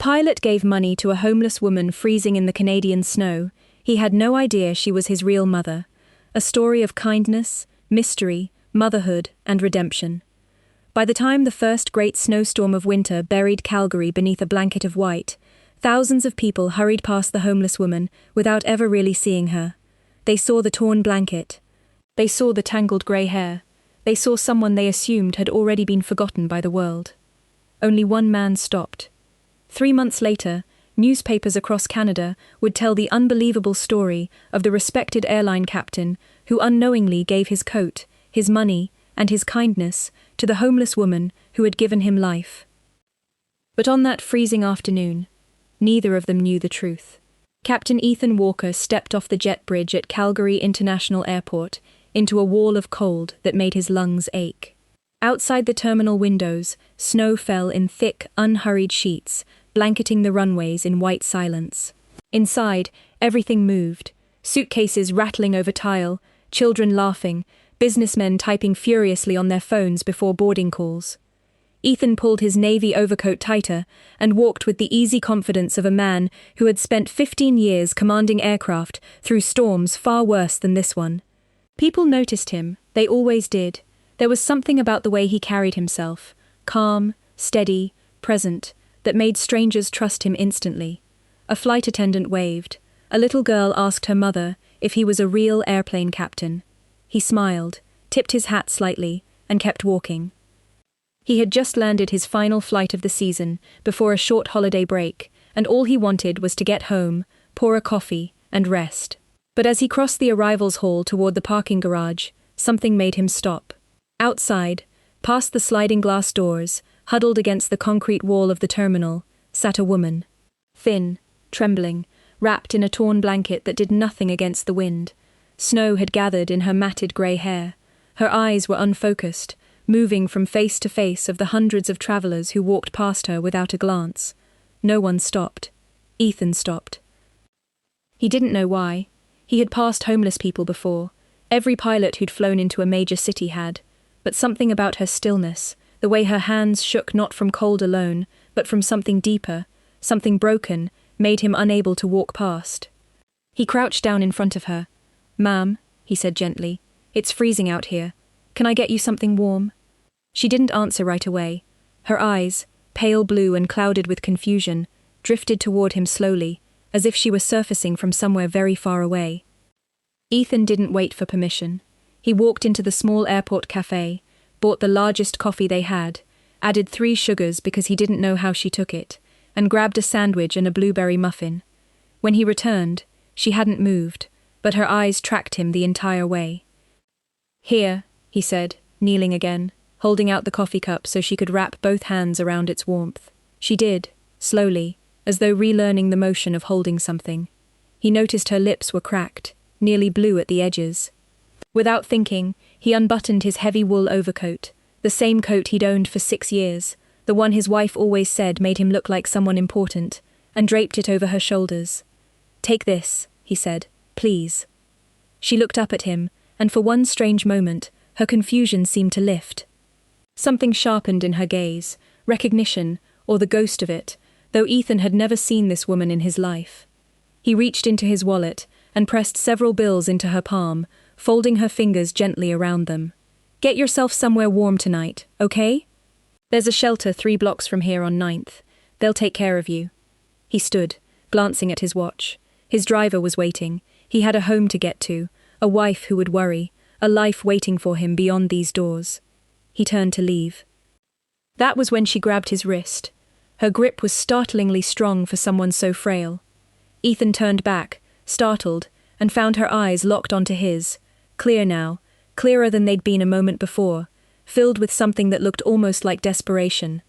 pilot gave money to a homeless woman freezing in the Canadian snow. He had no idea she was his real mother. A story of kindness, mystery, motherhood, and redemption. By the time the first great snowstorm of winter buried Calgary beneath a blanket of white, thousands of people hurried past the homeless woman without ever really seeing her. They saw the torn blanket. They saw the tangled grey hair. They saw someone they assumed had already been forgotten by the world. Only one man stopped. 3 months later, newspapers across Canada would tell the unbelievable story of the respected airline captain who unknowingly gave his coat, his money, and his kindness to the homeless woman who had given him life. But on that freezing afternoon, neither of them knew the truth. Captain Ethan Walker stepped off the jet bridge at Calgary International Airport into a wall of cold that made his lungs ache. Outside the terminal windows, snow fell in thick, unhurried sheets, blanketing the runways in white silence. Inside, everything moved, suitcases rattling over tile, children laughing, businessmen typing furiously on their phones before boarding calls. Ethan pulled his navy overcoat tighter and walked with the easy confidence of a man who had spent 15 years commanding aircraft through storms far worse than this one. People noticed him, they always did. There was something about the way he carried himself, calm, steady, present, that made strangers trust him instantly. A flight attendant waved. A little girl asked her mother if he was a real airplane captain. He smiled, tipped his hat slightly, and kept walking. He had just landed his final flight of the season before a short holiday break, and all he wanted was to get home, pour a coffee, and rest. But as he crossed the arrivals hall toward the parking garage, something made him stop. Outside, past the sliding glass doors, huddled against the concrete wall of the terminal, sat a woman. Thin, trembling, wrapped in a torn blanket that did nothing against the wind. Snow had gathered in her matted grey hair. Her eyes were unfocused, moving from face to face of the hundreds of travelers who walked past her without a glance. No one stopped. Ethan stopped. He didn't know why. He had passed homeless people before. Every pilot who'd flown into a major city had. But something about her stillness, the way her hands shook not from cold alone, but from something deeper, something broken, made him unable to walk past. He crouched down in front of her. "Ma'am," he said gently, "it's freezing out here. Can I get you something warm?" She didn't answer right away. Her eyes, pale blue and clouded with confusion, drifted toward him slowly, as if she were surfacing from somewhere very far away. Ethan didn't wait for permission. He walked into the small airport cafe, bought the largest coffee they had, added 3 sugars because he didn't know how she took it, and grabbed a sandwich and a blueberry muffin. When he returned, she hadn't moved, but her eyes tracked him the entire way. "Here," he said, kneeling again, holding out the coffee cup so she could wrap both hands around its warmth. She did, slowly, as though relearning the motion of holding something. He noticed her lips were cracked, nearly blue at the edges. Without thinking, he unbuttoned his heavy wool overcoat, the same coat he'd owned for 6 years, the one his wife always said made him look like someone important, and draped it over her shoulders. "Take this," he said, "please." She looked up at him, and for one strange moment, her confusion seemed to lift. Something sharpened in her gaze, recognition, or the ghost of it, though Ethan had never seen this woman in his life. He reached into his wallet and pressed several bills into her palm, folding her fingers gently around them. "Get yourself somewhere warm tonight, okay? There's a shelter 3 blocks from here on 9th. They'll take care of you." He stood, glancing at his watch. His driver was waiting. He had a home to get to, a wife who would worry, a life waiting for him beyond these doors. He turned to leave. That was when she grabbed his wrist. Her grip was startlingly strong for someone so frail. Ethan turned back, startled, and found her eyes locked onto his, clear now, clearer than they'd been a moment before, filled with something that looked almost like desperation.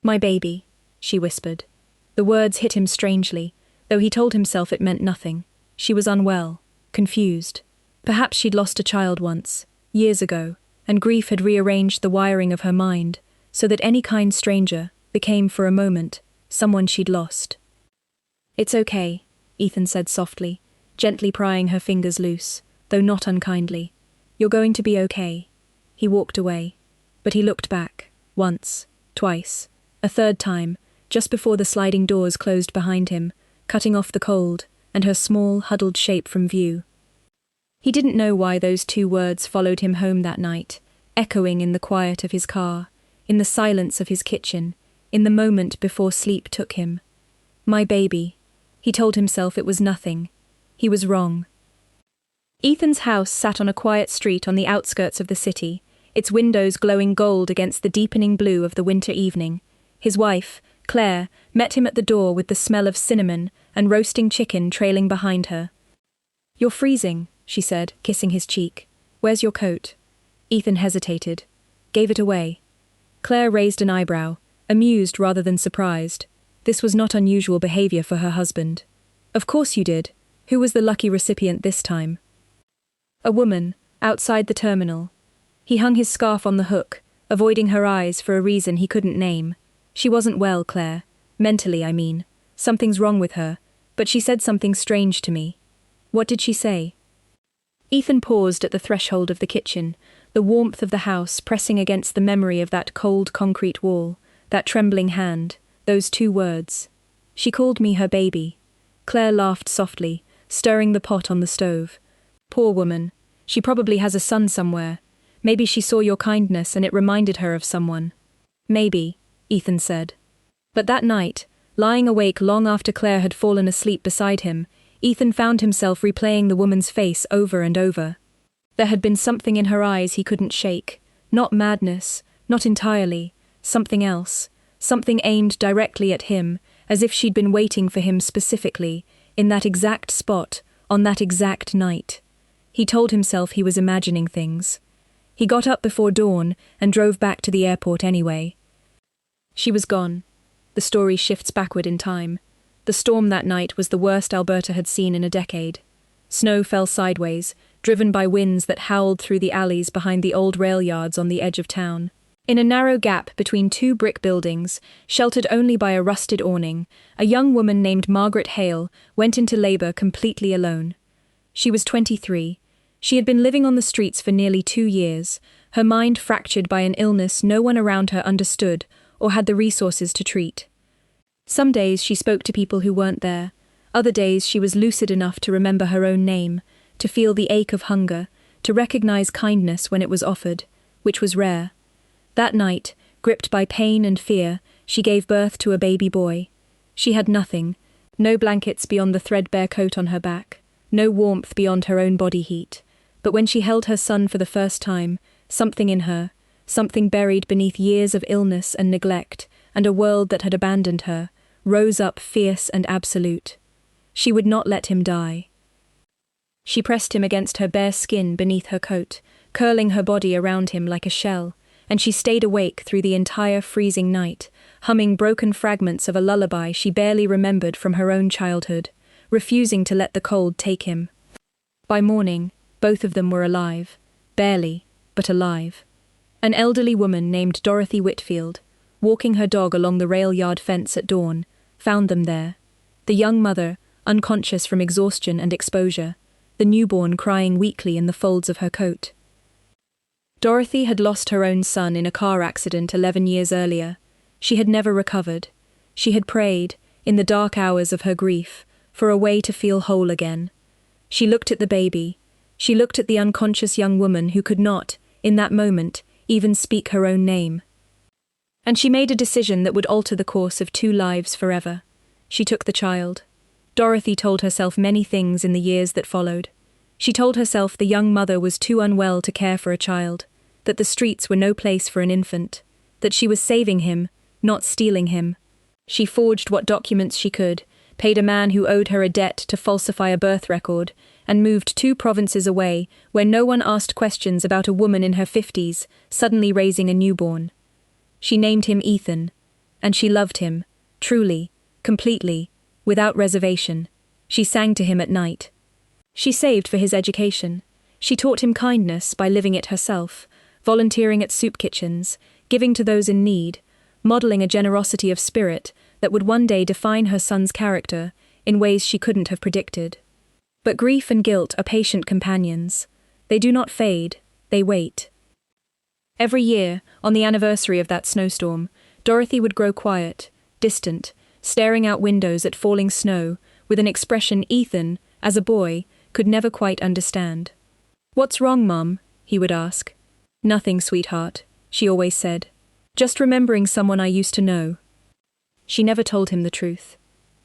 "My baby," she whispered. The words hit him strangely, though he told himself it meant nothing. She was unwell, confused. Perhaps she'd lost a child once, years ago, and grief had rearranged the wiring of her mind, so that any kind stranger became, for a moment, someone she'd lost. "It's okay," Ethan said softly, gently prying her fingers loose, though not unkindly. "You're going to be okay." He walked away, but he looked back, once, twice, a third time, just before the sliding doors closed behind him, cutting off the cold, and her small, huddled shape from view. He didn't know why those 2 words followed him home that night, echoing in the quiet of his car, in the silence of his kitchen, in the moment before sleep took him. My baby. He told himself it was nothing. He was wrong. Ethan's house sat on a quiet street on the outskirts of the city, its windows glowing gold against the deepening blue of the winter evening. His wife, Claire, met him at the door with the smell of cinnamon and roasting chicken trailing behind her. "You're freezing," she said, kissing his cheek. "Where's your coat?" Ethan hesitated. "Gave it away." Claire raised an eyebrow, amused rather than surprised. This was not unusual behavior for her husband. "Of course you did. Who was the lucky recipient this time?" "A woman, outside the terminal." He hung his scarf on the hook, avoiding her eyes for a reason he couldn't name. "She wasn't well, Claire. Mentally, I mean. Something's wrong with her, but she said something strange to me." "What did she say?" Ethan paused at the threshold of the kitchen, the warmth of the house pressing against the memory of that cold concrete wall, that trembling hand, those 2 words. "She called me her baby." Claire laughed softly, stirring the pot on the stove. "Poor woman. She probably has a son somewhere. Maybe she saw your kindness and it reminded her of someone." "Maybe," Ethan said. But that night, lying awake long after Claire had fallen asleep beside him, Ethan found himself replaying the woman's face over and over. There had been something in her eyes he couldn't shake. Not madness, not entirely, something else, something aimed directly at him, as if she'd been waiting for him specifically, in that exact spot, on that exact night. He told himself he was imagining things. He got up before dawn and drove back to the airport anyway. She was gone. The story shifts backward in time. The storm that night was the worst Alberta had seen in a decade. Snow fell sideways, driven by winds that howled through the alleys behind the old rail yards on the edge of town. In a narrow gap between 2 brick buildings, sheltered only by a rusted awning, a young woman named Margaret Hale went into labor completely alone. She was 23. She had been living on the streets for nearly 2 years, her mind fractured by an illness no one around her understood or had the resources to treat. Some days she spoke to people who weren't there. Other days she was lucid enough to remember her own name, to feel the ache of hunger, to recognize kindness when it was offered, which was rare. That night, gripped by pain and fear, she gave birth to a baby boy. She had nothing, no blankets beyond the threadbare coat on her back, no warmth beyond her own body heat. But when she held her son for the first time, something in her, something buried beneath years of illness and neglect, and a world that had abandoned her, rose up fierce and absolute. She would not let him die. She pressed him against her bare skin beneath her coat, curling her body around him like a shell, and she stayed awake through the entire freezing night, humming broken fragments of a lullaby she barely remembered from her own childhood, refusing to let the cold take him. By morning, both of them were alive, barely, but alive. An elderly woman named Dorothy Whitfield, walking her dog along the rail yard fence at dawn, found them there. The young mother, unconscious from exhaustion and exposure, the newborn crying weakly in the folds of her coat. Dorothy had lost her own son in a car accident 11 years earlier. She had never recovered. She had prayed, in the dark hours of her grief, for a way to feel whole again. She looked at the baby. She looked at the unconscious young woman who could not, in that moment, even speak her own name. And she made a decision that would alter the course of 2 lives forever. She took the child. Dorothy told herself many things in the years that followed. She told herself the young mother was too unwell to care for a child, that the streets were no place for an infant, that she was saving him, not stealing him. She forged what documents she could, paid a man who owed her a debt to falsify a birth record, and moved 2 provinces away where no one asked questions about a woman in her 50s suddenly raising a newborn. She named him Ethan, and she loved him, truly, completely, without reservation. She sang to him at night. She saved for his education. She taught him kindness by living it herself, volunteering at soup kitchens, giving to those in need, modeling a generosity of spirit that would one day define her son's character in ways she couldn't have predicted. But grief and guilt are patient companions. They do not fade, they wait. Every year, on the anniversary of that snowstorm, Dorothy would grow quiet, distant, staring out windows at falling snow, with an expression Ethan, as a boy, could never quite understand. "What's wrong, Mum?" he would ask. "Nothing, sweetheart," she always said. "Just remembering someone I used to know." She never told him the truth.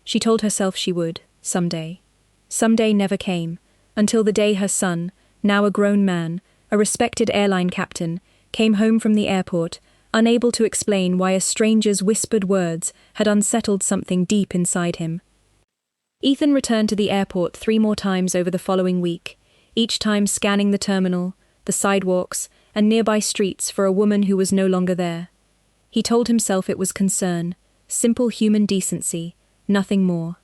She told herself she would, someday. Someday never came, until the day her son, now a grown man, a respected airline captain, came home from the airport, unable to explain why a stranger's whispered words had unsettled something deep inside him. Ethan returned to the airport 3 more times over the following week, each time scanning the terminal, the sidewalks, and nearby streets for a woman who was no longer there. He told himself it was concern, simple human decency, nothing more.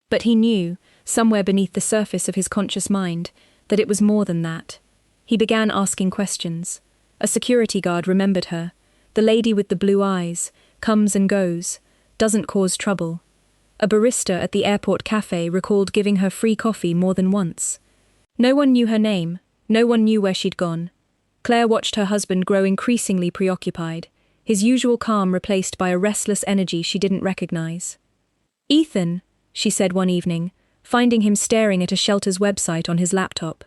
But he knew, somewhere beneath the surface of his conscious mind, that it was more than that. He began asking questions. A security guard remembered her. The lady with the blue eyes, comes and goes, doesn't cause trouble. A barista at the airport cafe recalled giving her free coffee more than once. No one knew her name, no one knew where she'd gone. Claire watched her husband grow increasingly preoccupied, his usual calm replaced by a restless energy she didn't recognize. "Ethan," she said one evening, finding him staring at a shelter's website on his laptop.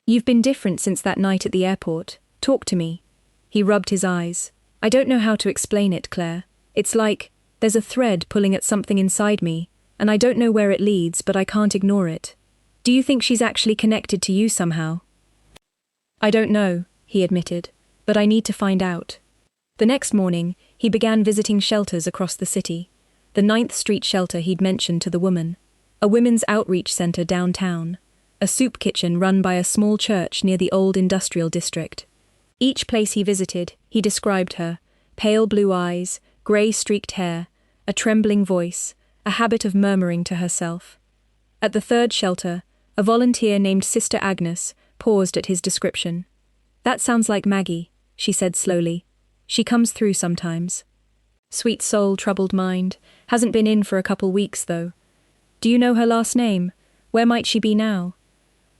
"You've been different since that night at the airport. Talk to me." He rubbed his eyes. "I don't know how to explain it, Claire. It's like, there's a thread pulling at something inside me, and I don't know where it leads, but I can't ignore it. Do you think she's actually connected to you somehow?" "I don't know," he admitted, "but I need to find out." The next morning, he began visiting shelters across the city. The 9th Street shelter he'd mentioned to the woman, a women's outreach center downtown, a soup kitchen run by a small church near the old industrial district. Each place he visited, he described her: pale blue eyes, grey-streaked hair, a trembling voice, a habit of murmuring to herself. At the 3rd shelter, a volunteer named Sister Agnes paused at his description. "That sounds like Maggie," she said slowly. "She comes through sometimes." "Sweet soul, troubled mind. Hasn't been in for a couple weeks, though. Do you know her last name? Where might she be now?"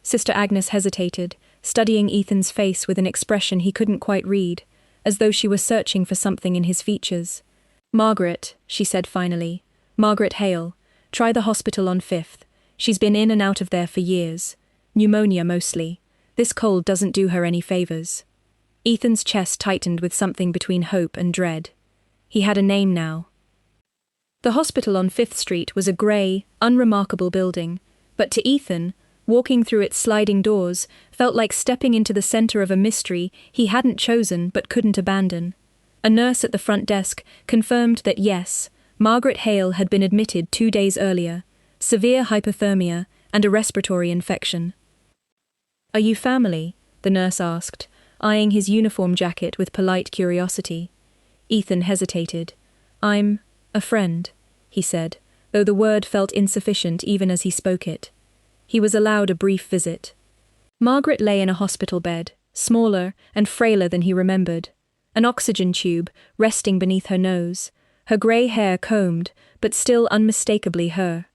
Sister Agnes hesitated, studying Ethan's face with an expression he couldn't quite read, as though she were searching for something in his features. "Margaret," she said finally. "Margaret Hale. Try the hospital on 5th. She's been in and out of there for years. Pneumonia mostly. This cold doesn't do her any favors." Ethan's chest tightened with something between hope and dread. He had a name now. The hospital on 5th Street was a grey, unremarkable building, but to Ethan, walking through its sliding doors felt like stepping into the center of a mystery he hadn't chosen but couldn't abandon. A nurse at the front desk confirmed that yes, Margaret Hale had been admitted 2 days earlier, severe hypothermia and a respiratory infection. "Are you family?" the nurse asked, eyeing his uniform jacket with polite curiosity. Ethan hesitated. "I'm a friend," he said, though the word felt insufficient even as he spoke it. He was allowed a brief visit. Margaret lay in a hospital bed, smaller and frailer than he remembered, an oxygen tube resting beneath her nose, her grey hair combed, but still unmistakably her.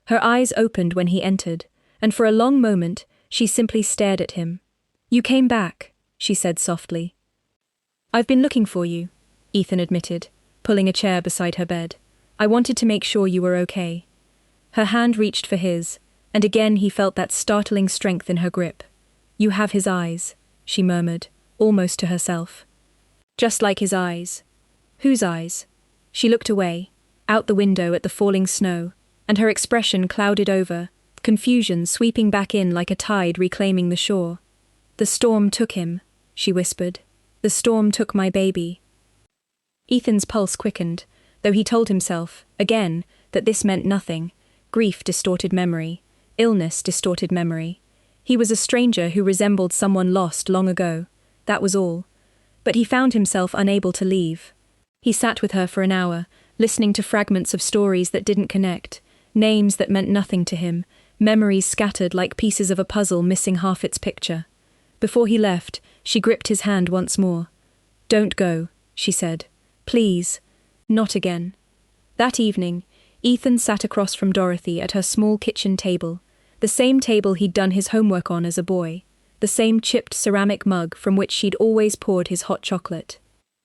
Her eyes opened when he entered, and for a long moment she simply stared at him. "You came back," she said softly. "I've been looking for you," Ethan admitted, pulling a chair beside her bed. "I wanted to make sure you were okay." Her hand reached for his, and again he felt that startling strength in her grip. "You have his eyes," she murmured, almost to herself. "Just like his eyes." "Whose eyes?" She looked away, out the window at the falling snow, and her expression clouded over, confusion sweeping back in like a tide reclaiming the shore. "The storm took him," she whispered. "The storm took my baby." Ethan's pulse quickened, though he told himself, again, that this meant nothing. Grief distorted memory. Illness distorted memory. He was a stranger who resembled someone lost long ago. That was all. But he found himself unable to leave. He sat with her for an hour, listening to fragments of stories that didn't connect, names that meant nothing to him, memories scattered like pieces of a puzzle missing half its picture. Before he left, she gripped his hand once more. "Don't go," she said. "Please. Not again." That evening, Ethan sat across from Dorothy at her small kitchen table, the same table he'd done his homework on as a boy, the same chipped ceramic mug from which she'd always poured his hot chocolate.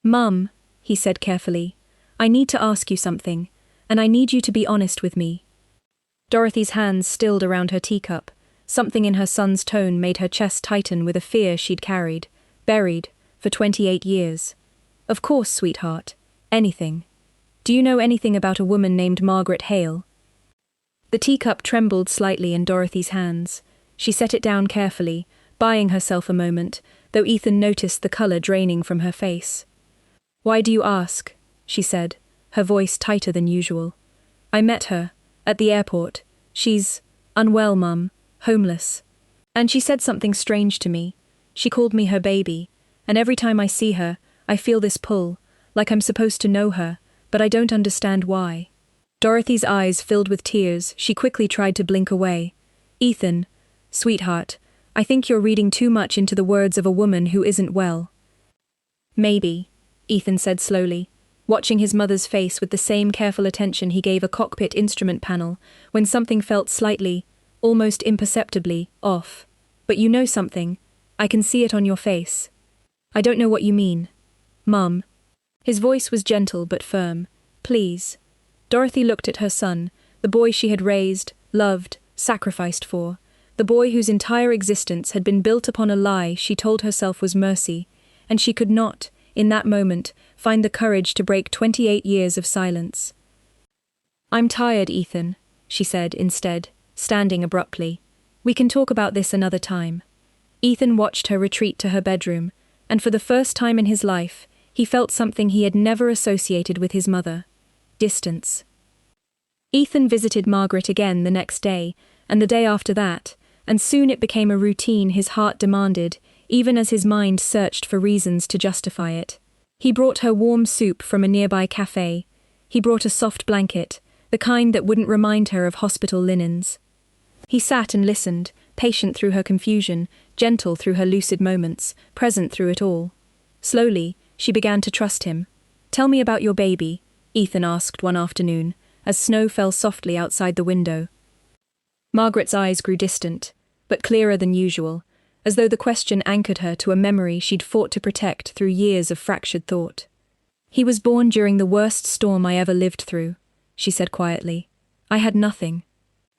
"Mum," he said carefully, "I need to ask you something. and I need you to be honest with me." Dorothy's hands stilled around her teacup. Something in her son's tone made her chest tighten with a fear she'd carried, buried, for 28 years. "Of course, sweetheart. Anything. Do you know anything about a woman named Margaret Hale?" The teacup trembled slightly in Dorothy's hands. She set it down carefully, buying herself a moment, though Ethan noticed the color draining from her face. "Why do you ask?" she said, her voice tighter than usual. "I met her, at the airport. She's unwell, Mum, homeless. And she said something strange to me. She called me her baby, and every time I see her, I feel this pull, like I'm supposed to know her, but I don't understand why." Dorothy's eyes filled with tears. She quickly tried to blink away. "Ethan, sweetheart, I think you're reading too much into the words of a woman who isn't well." "Maybe," Ethan said slowly, watching his mother's face with the same careful attention he gave a cockpit instrument panel when something felt slightly, almost imperceptibly, off. "But you know something. I can see it on your face." "I don't know what you mean." "Mum." His voice was gentle but firm. "Please." Dorothy looked at her son, the boy she had raised, loved, sacrificed for, the boy whose entire existence had been built upon a lie she told herself was mercy, and she could not, in that moment, find the courage to break 28 years of silence. "I'm tired, Ethan," she said instead, standing abruptly. "We can talk about this another time." Ethan watched her retreat to her bedroom, and for the first time in his life, he felt something he had never associated with his mother: distance. Ethan visited Margaret again the next day, and the day after that, and soon it became a routine his heart demanded, even as his mind searched for reasons to justify it. He brought her warm soup from a nearby cafe. He brought a soft blanket, the kind that wouldn't remind her of hospital linens. He sat and listened, patient through her confusion, gentle through her lucid moments, present through it all. Slowly, she began to trust him. "Tell me about your baby," Ethan asked one afternoon, as snow fell softly outside the window. Margaret's eyes grew distant, but clearer than usual, as though the question anchored her to a memory she'd fought to protect through years of fractured thought. "He was born during the worst storm I ever lived through," she said quietly. "I had nothing.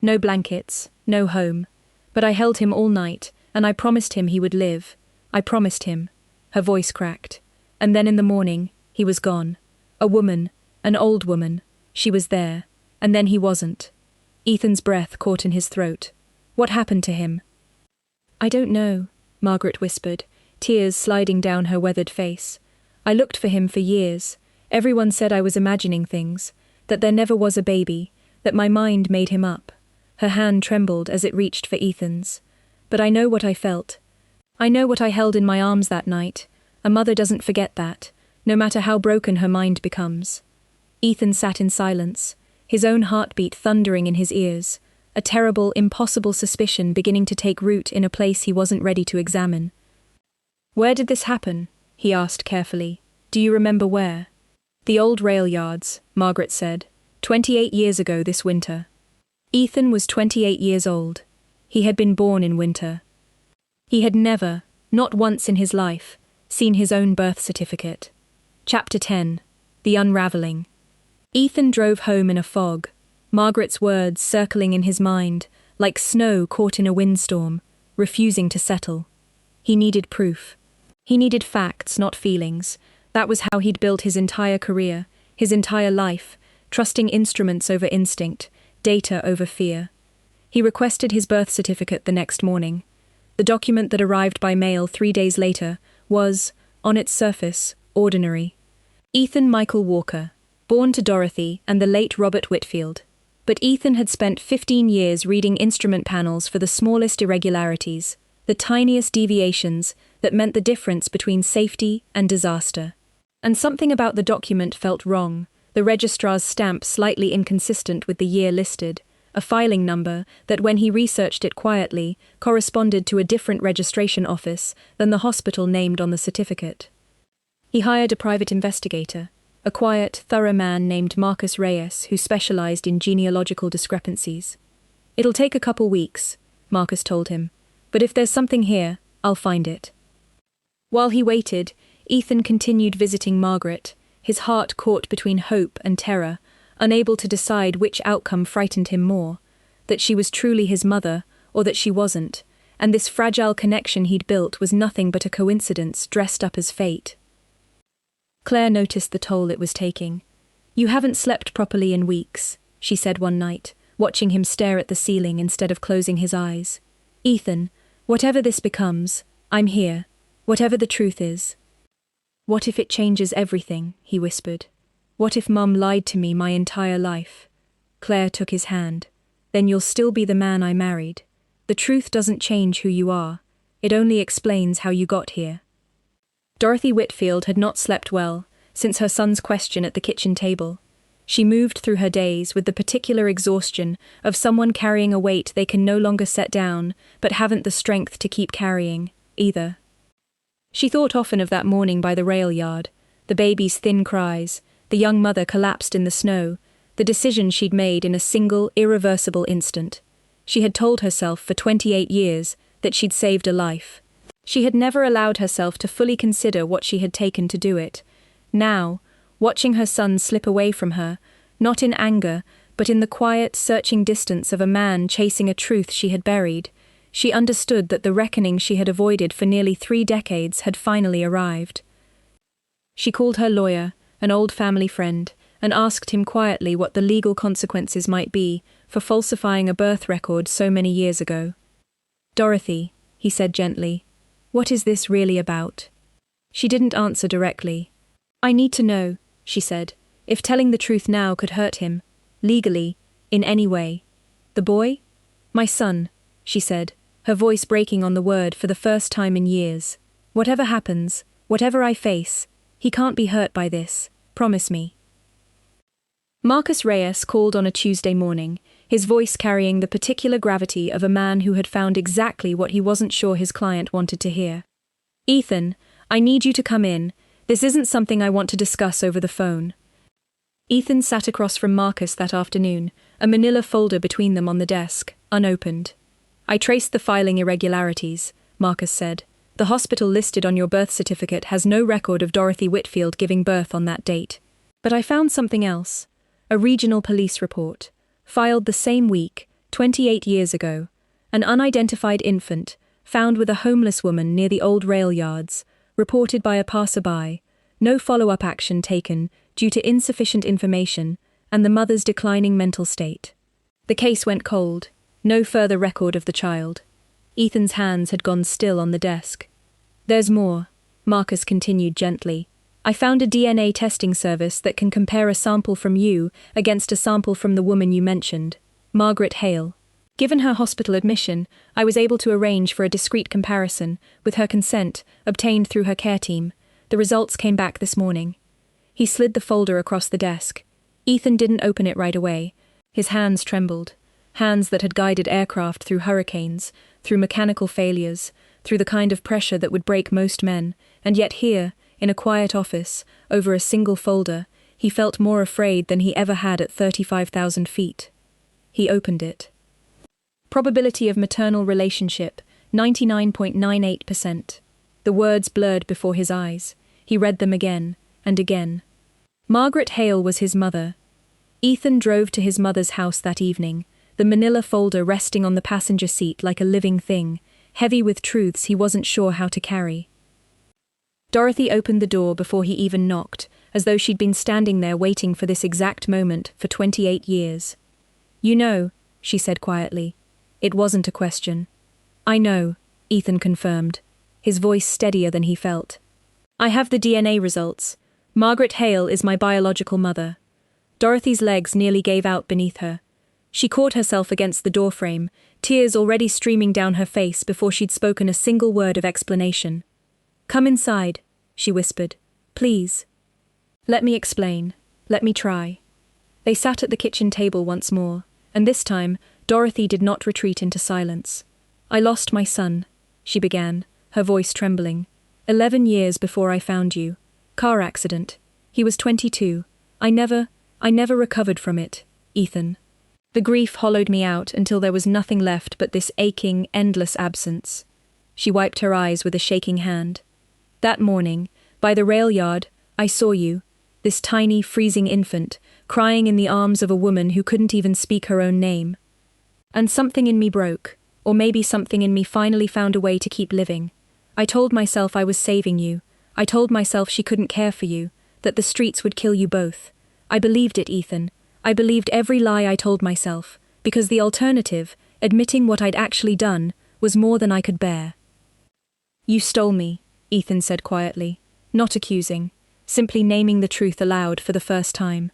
No blankets, no home. But I held him all night, and I promised him he would live. I promised him." Her voice cracked. "And then in the morning, he was gone. A woman, an old woman. She was there. And then he wasn't." Ethan's breath caught in his throat. "What happened to him?" "I don't know," Margaret whispered, tears sliding down her weathered face. "I looked for him for years. Everyone said I was imagining things, that there never was a baby, that my mind made him up." Her hand trembled as it reached for Ethan's. "But I know what I felt. I know what I held in my arms that night. A mother doesn't forget that, no matter how broken her mind becomes." Ethan sat in silence, his own heartbeat thundering in his ears, a terrible, impossible suspicion beginning to take root in a place he wasn't ready to examine. "Where did this happen?" he asked carefully. "Do you remember where?" "The old rail yards," Margaret said. 28 years ago this winter." Ethan was 28 years old. He had been born in winter. He had never, not once in his life, seen his own birth certificate. Chapter 10. The Unraveling. Ethan drove home in a fog, Margaret's words circling in his mind, like snow caught in a windstorm, refusing to settle. He needed proof. He needed facts, not feelings. That was how he'd built his entire career, his entire life, trusting instruments over instinct, data over fear. He requested his birth certificate the next morning. The document that arrived by mail 3 days later was, on its surface, ordinary. Ethan Michael Walker, born to Dorothy and the late Robert Whitfield. But Ethan had spent 15 years reading instrument panels for the smallest irregularities, the tiniest deviations that meant the difference between safety and disaster. And something about the document felt wrong, the registrar's stamp slightly inconsistent with the year listed, a filing number that, when he researched it quietly, corresponded to a different registration office than the hospital named on the certificate. He hired a private investigator, a quiet, thorough man named Marcus Reyes, who specialized in genealogical discrepancies. "It'll take a couple weeks," Marcus told him, "but if there's something here, I'll find it." While he waited, Ethan continued visiting Margaret, his heart caught between hope and terror, unable to decide which outcome frightened him more, that she was truly his mother, or that she wasn't, and this fragile connection he'd built was nothing but a coincidence dressed up as fate. Claire noticed the toll it was taking. "You haven't slept properly in weeks," she said one night, watching him stare at the ceiling instead of closing his eyes. "Ethan, whatever this becomes, I'm here, whatever the truth is." "What if it changes everything?" he whispered. "What if Mum lied to me my entire life?" Claire took his hand. "Then you'll still be the man I married. The truth doesn't change who you are. It only explains how you got here." Dorothy Whitfield had not slept well since her son's question at the kitchen table. She moved through her days with the particular exhaustion of someone carrying a weight they can no longer set down but haven't the strength to keep carrying, either. She thought often of that morning by the rail yard, the baby's thin cries, the young mother collapsed in the snow, the decision she'd made in a single, irreversible instant. She had told herself for 28 years that she'd saved a life. She had never allowed herself to fully consider what she had taken to do it. Now, watching her son slip away from her, not in anger, but in the quiet, searching distance of a man chasing a truth she had buried, she understood that the reckoning she had avoided for nearly 3 decades had finally arrived. She called her lawyer, an old family friend, and asked him quietly what the legal consequences might be for falsifying a birth record so many years ago. "Dorothy," he said gently, "what is this really about?" She didn't answer directly. "I need to know," she said, "if telling the truth now could hurt him, legally, in any way." "The boy?" "My son," she said, her voice breaking on the word for the first time in years. "Whatever happens, whatever I face, he can't be hurt by this. Promise me." Marcus Reyes called on a Tuesday morning, his voice carrying the particular gravity of a man who had found exactly what he wasn't sure his client wanted to hear. "Ethan, I need you to come in. This isn't something I want to discuss over the phone." Ethan sat across from Marcus that afternoon, a manila folder between them on the desk, unopened. "I traced the filing irregularities," Marcus said. "The hospital listed on your birth certificate has no record of Dorothy Whitfield giving birth on that date. But I found something else. A regional police report, filed the same week, 28 years ago. An unidentified infant, found with a homeless woman near the old rail yards, reported by a passerby. No follow-up action taken due to insufficient information and the mother's declining mental state. The case went cold. No further record of the child." Ethan's hands had gone still on the desk. "There's more," Marcus continued gently. "I found a DNA testing service that can compare a sample from you against a sample from the woman you mentioned, Margaret Hale. Given her hospital admission, I was able to arrange for a discrete comparison, with her consent, obtained through her care team. The results came back this morning." He slid the folder across the desk. Ethan didn't open it right away. His hands trembled. Hands that had guided aircraft through hurricanes, through mechanical failures, through the kind of pressure that would break most men, and yet here, in a quiet office, over a single folder, he felt more afraid than he ever had at 35,000 feet. He opened it. "Probability of maternal relationship, 99.98%. The words blurred before his eyes. He read them again, and again. Margaret Hale was his mother. Ethan drove to his mother's house that evening, the manila folder resting on the passenger seat like a living thing, heavy with truths he wasn't sure how to carry. Dorothy opened the door before he even knocked, as though she'd been standing there waiting for this exact moment for 28 years. "You know," she said quietly. It wasn't a question. "I know," Ethan confirmed, his voice steadier than he felt. "I have the DNA results. Margaret Hale is my biological mother." Dorothy's legs nearly gave out beneath her. She caught herself against the doorframe, tears already streaming down her face before she'd spoken a single word of explanation. "Come inside," she whispered. "Please." "Let me explain. Let me try." They sat at the kitchen table once more, and this time, Dorothy did not retreat into silence. "I lost my son," she began, her voice trembling. 11 years before I found you. Car accident. He was 22. I never recovered from it, Ethan. The grief hollowed me out until there was nothing left but this aching, endless absence." She wiped her eyes with a shaking hand. "That morning, by the rail yard, I saw you, this tiny, freezing infant, crying in the arms of a woman who couldn't even speak her own name. And something in me broke, or maybe something in me finally found a way to keep living. I told myself I was saving you. I told myself she couldn't care for you, that the streets would kill you both. I believed it, Ethan. I believed every lie I told myself, because the alternative, admitting what I'd actually done, was more than I could bear. You stole me, Ethan said quietly, not accusing, simply naming the truth aloud for the first time.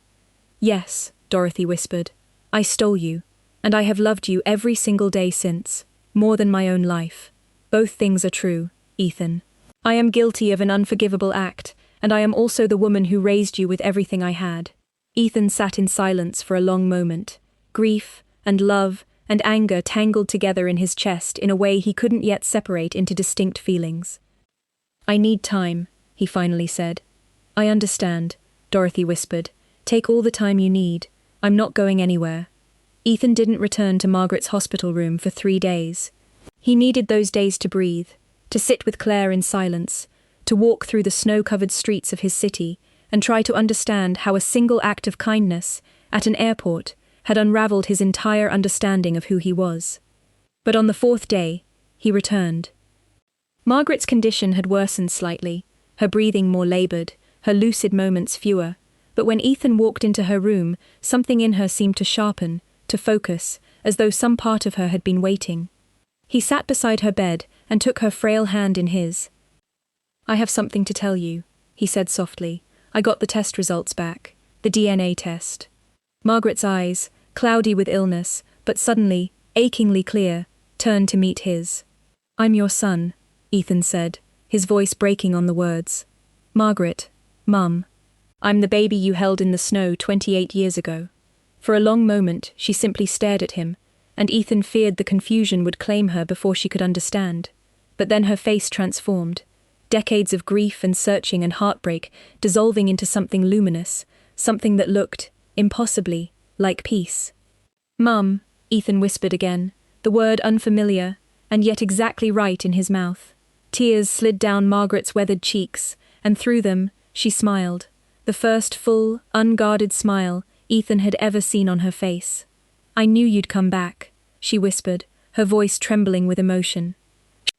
Yes, Dorothy whispered, I stole you, and I have loved you every single day since, more than my own life. Both things are true, Ethan. I am guilty of an unforgivable act, and I am also the woman who raised you with everything I had. Ethan sat in silence for a long moment. Grief and love and anger tangled together in his chest in a way he couldn't yet separate into distinct feelings. I need time, he finally said. I understand, Dorothy whispered. Take all the time you need. I'm not going anywhere. Ethan didn't return to Margaret's hospital room for 3 days. He needed those days to breathe, to sit with Claire in silence, to walk through the snow-covered streets of his city and try to understand how a single act of kindness, at an airport, had unraveled his entire understanding of who he was. But on the 4th day, he returned. Margaret's condition had worsened slightly, her breathing more labored, her lucid moments fewer, but when Ethan walked into her room, something in her seemed to sharpen, to focus, as though some part of her had been waiting. He sat beside her bed and took her frail hand in his. I have something to tell you, he said softly. I got the test results back, the DNA test. Margaret's eyes, cloudy with illness, but suddenly, achingly clear, turned to meet his. I'm your son, Ethan said, his voice breaking on the words. Margaret, Mum. I'm the baby you held in the snow 28 years ago. For a long moment, she simply stared at him, and Ethan feared the confusion would claim her before she could understand. But then her face transformed. Decades of grief and searching and heartbreak dissolving into something luminous, something that looked, impossibly, like peace. Mum, Ethan whispered again, the word unfamiliar, and yet exactly right in his mouth. Tears slid down Margaret's weathered cheeks, and through them, she smiled, the first full, unguarded smile Ethan had ever seen on her face. I knew you'd come back, she whispered, her voice trembling with emotion.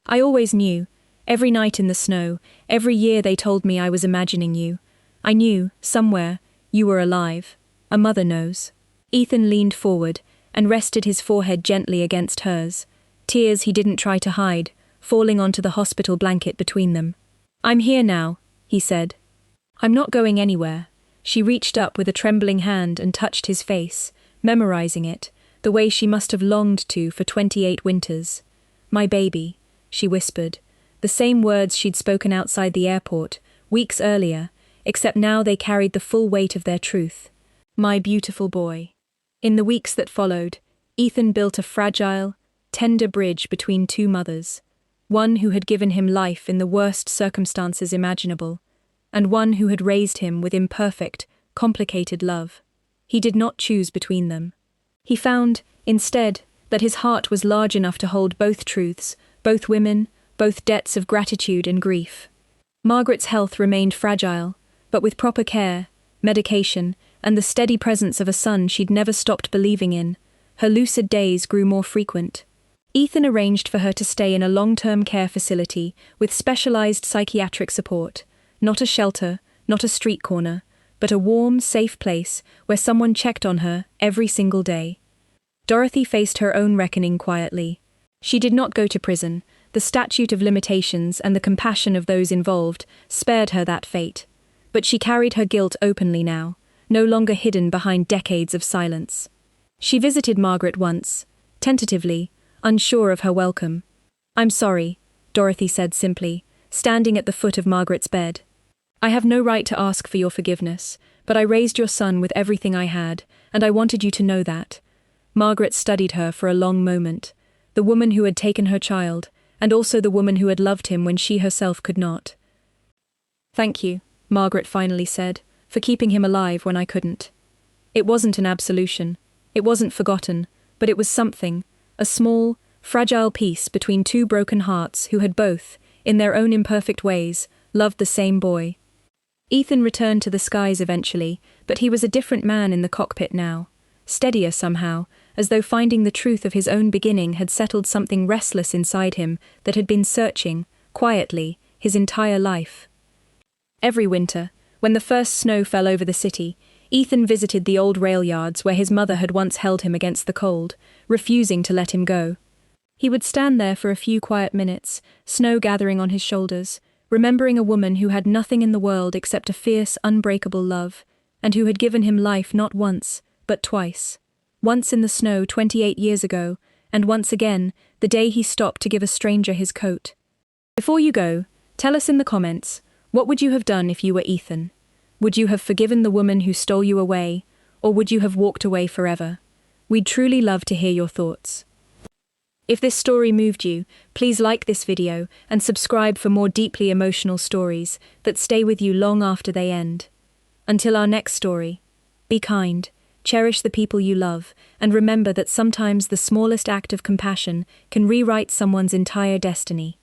I always knew. Every night in the snow, every year they told me I was imagining you. I knew, somewhere, you were alive. A mother knows. Ethan leaned forward and rested his forehead gently against hers, tears he didn't try to hide, falling onto the hospital blanket between them. I'm here now, he said. I'm not going anywhere. She reached up with a trembling hand and touched his face, memorizing it, the way she must have longed to for 28 winters. My baby, she whispered, the same words she'd spoken outside the airport, weeks earlier, except now they carried the full weight of their truth. My beautiful boy. In the weeks that followed, Ethan built a fragile, tender bridge between two mothers, one who had given him life in the worst circumstances imaginable, and one who had raised him with imperfect, complicated love. He did not choose between them. He found, instead, that his heart was large enough to hold both truths, both women, both debts of gratitude and grief. Margaret's health remained fragile, but with proper care, medication, and the steady presence of a son she'd never stopped believing in, her lucid days grew more frequent. Ethan arranged for her to stay in a long-term care facility with specialized psychiatric support, not a shelter, not a street corner, but a warm, safe place where someone checked on her every single day. Dorothy faced her own reckoning quietly. She did not go to prison. The statute of limitations and the compassion of those involved spared her that fate. But she carried her guilt openly now, no longer hidden behind decades of silence. She visited Margaret once, tentatively, unsure of her welcome. I'm sorry, Dorothy said simply, standing at the foot of Margaret's bed. I have no right to ask for your forgiveness, but I raised your son with everything I had, and I wanted you to know that. Margaret studied her for a long moment, the woman who had taken her child, and also the woman who had loved him when she herself could not. Thank you, Margaret finally said, for keeping him alive when I couldn't. It wasn't an absolution. It wasn't forgotten, but it was something, a small, fragile piece between two broken hearts who had both, in their own imperfect ways, loved the same boy. Ethan returned to the skies eventually, but he was a different man in the cockpit now. Steadier somehow, as though finding the truth of his own beginning had settled something restless inside him that had been searching, quietly, his entire life. Every winter, when the first snow fell over the city, Ethan visited the old rail yards where his mother had once held him against the cold, refusing to let him go. He would stand there for a few quiet minutes, snow gathering on his shoulders, remembering a woman who had nothing in the world except a fierce, unbreakable love, and who had given him life not once, but twice. Once in the snow 28 years ago, and once again, the day he stopped to give a stranger his coat. Before you go, tell us in the comments, what would you have done if you were Ethan? Would you have forgiven the woman who stole you away, or would you have walked away forever? We'd truly love to hear your thoughts. If this story moved you, please like this video and subscribe for more deeply emotional stories that stay with you long after they end. Until our next story, be kind, cherish the people you love, and remember that sometimes the smallest act of compassion can rewrite someone's entire destiny.